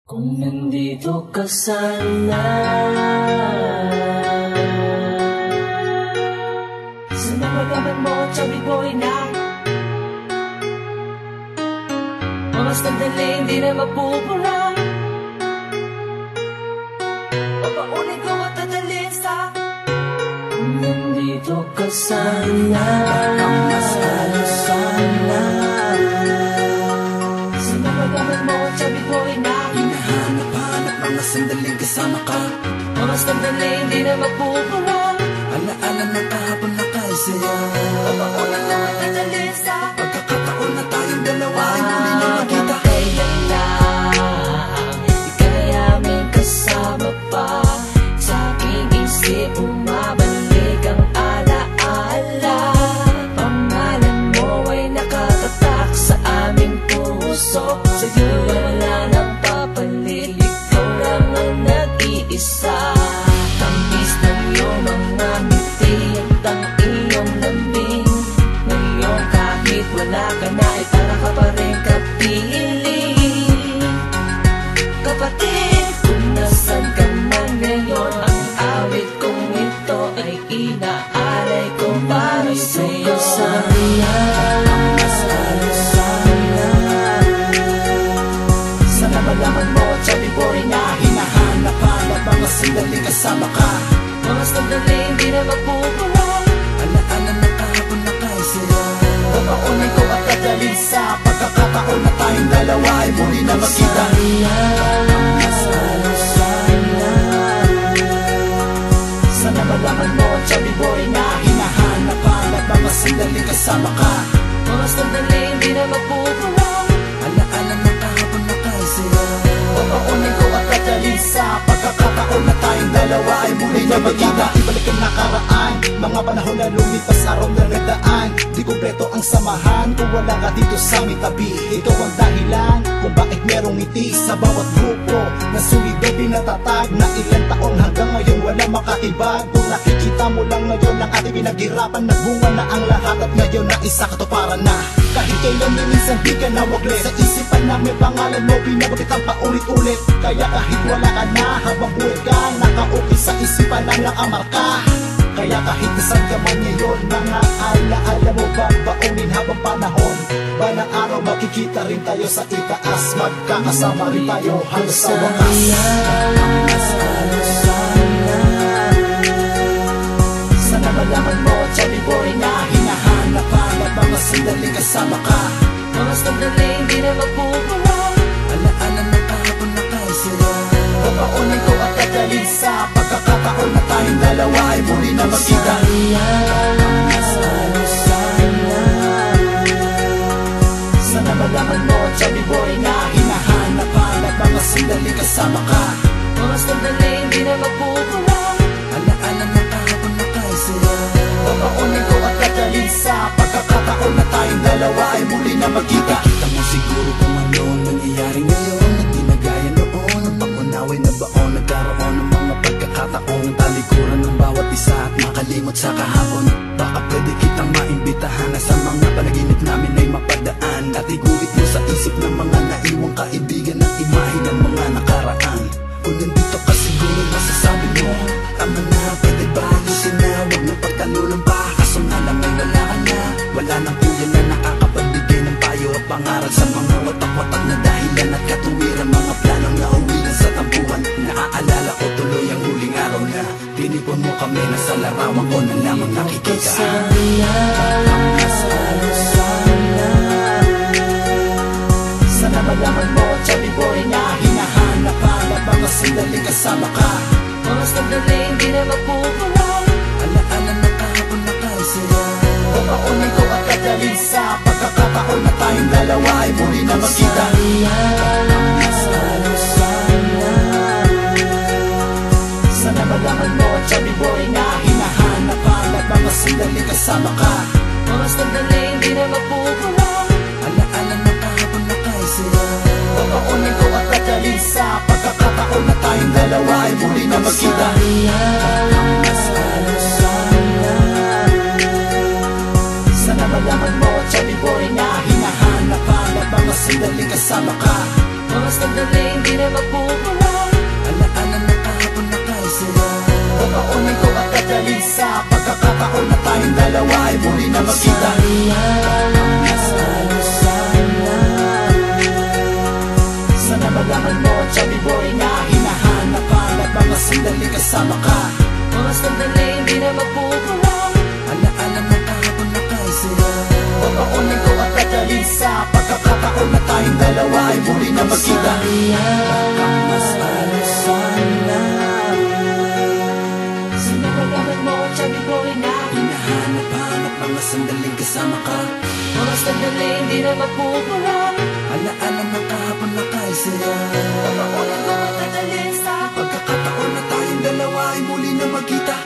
Kung nandito ka sana sa nabagaman mo, chubby boy na mga sandali hindi na mapupura. Papaunin ko at dadalhin sa kung nandito ka sana, ang masalo sana sa nabagaman mo, chubby boy na hinahanap-hanap mga sandaling kasama ka. Mga sandali hindi na mapupura. Alaala ng kahapon na kaisaya. Papaunan ko at dadalhin sa pagkakataon na tayong dalawa ay muli na magkita. Kailan lang ika'y aming kasama pa. Sa aking isip bumabalik ang alaala. Pangalan mo ay nakatatak sa aming puso. Sa'yo wala nang papalit, ikaw lang ang nag-iisa. Tamis ng iyong mga ngiti at ang iyong lambing. Ngayon kahit wala ka na ay para ka pa rin kapiling. Kapatid, kung nasan ka man ngayon, ang awit kong ito ay inaalay ko para sa'yo. Sana masalo sana sana malaman mo, chubby boy, na hinahanap-hanap mga sandali kasama ka. Mga sandali hindi na mapupura. Alaala ng kahapon na kaisaya. Papaunin ko at dadalhin sa pagkakataon na tayong dalawa ay muli na magkita. Masalo sana sana malaman mo, chubby boy, na hinahanap-hanap mga sandali kasama ka. Mga sandali hindi na mapupura. Alaala ng kahapon na kaisaya. Papaunin ko at dadalhin sa pagkakataon na tayong dalawa ay muli na magkita. Ibalik ang nakaraan, mga panahon na lumipas, araw na nagdaan. Di kumpleto ang samahan kung wala ka dito sa aming tabi. Ito ang dahilan kung bakit merong ngiti sa bawat grupo na solido pinatatag na ilang taon hanggang ngayon wala makatibag. Kung nakikita mo lang ngayon ang ating pinaghirapan, nagbunga na ang lahat at ngayon na isa katuparan na. Kahit kailan minsan di ka nawaglit, sa isipan namin pangalan mo pinagbitan paulit-ulit. Kaya kahit wala ka na habang buhay ka, nakaukit sa isipan lang ang marka. Kaya kahit nasan ka man ngayon, mga alaala mo babaunin habang panahon. Balang araw makikita rin tayo sa itaas, magkakasama rin tayo hanggang sa wakas. Masalo sana sana malaman mo, chubby boy, na hinahanap-hanap mga sandali kasama ka. Mga sandali hindi na mapupura. Alaala ng kahapon na kaisaya. Papaunin ko at dadalhin sa pagkakataon na tayong dalawa ay muli na magkita. Masalo sana sana malaman mo, chubby boy, na hinahanap-hanap mga sandali kasama ka. Mga sandali hindi na mapupura. Alaala ng kahapon na kaisaya. Papaunin ko at dadalhin sa pagkakataon na tayong dalawa ay muli na magkita. Kita mo siguro kung ano ang nangyayari ngayon, hindi na gaya noon. Ang pangunaway na baon, nagkaroon ng mga pagkakataong talikuran ng bawat isa at makalimot sa kahapon. Baka pwede kitang maimbitahan na sa mga panaginip namin ay mapadaan. At iguhit mo sa isip ng mga naiwang kaibigan at imahe ng mga nakaraan. Kung nandito ka siguro masasabi mo, tama na, pwede ba ayusin na, huwag mo pagtalunan pa. Kaso nga lang ay wala ka na, wala nang kuya na nakakapagbigay ng payo at pangaral sa mga watak-watak na dahilan at katuwiran. Mga planong nauwilan sa tampuhan, naaalala ko tuloy ang huling araw na tinipon mo kami na sa larawan ko na lamang nakikita. Masalo sana sana malaman mo, chubby boy, na hinahanap-hanap mga sandali kasama ka. Mga sandali hindi na mapupura. Alaala ng kahapon na kaisaya. Papaunin ko at dadalhin sa pagkakataon na tayong dalawa ay muli na magkita. Masalo sana sana malaman mo, chubby boy, na hinahanap-hanap mga sandali kasama ka. Mga sandali hindi na mapupura. Alaala ng kahapon na kaisaya. Papaunin ko at dadalhin sa pagkakataon na tayong dalawa ay muli na magkita. Masalo sana sana malaman mo, chubby boy, na hinahanap-hanap mga sandali kasama ka. Mga sandali hindi na mapupura. kasama ka. Mga sandali hindi na magpupulang, alaala ng kahapon na kay saya. Papaunin ko at tatalisa, pagkakataon na tayong dalawa ay muli na magkita. Bakang mas alisan na sinapagaman mo at sabi ko'y na hinahanap-hanap mga sandaling kasama ka. Mga sandali hindi na magpupulang, alaala ng kahapon na kay saya. Papaunin ko at tatalisa, pagkakataon na tayong dalawa ay muli na magkita.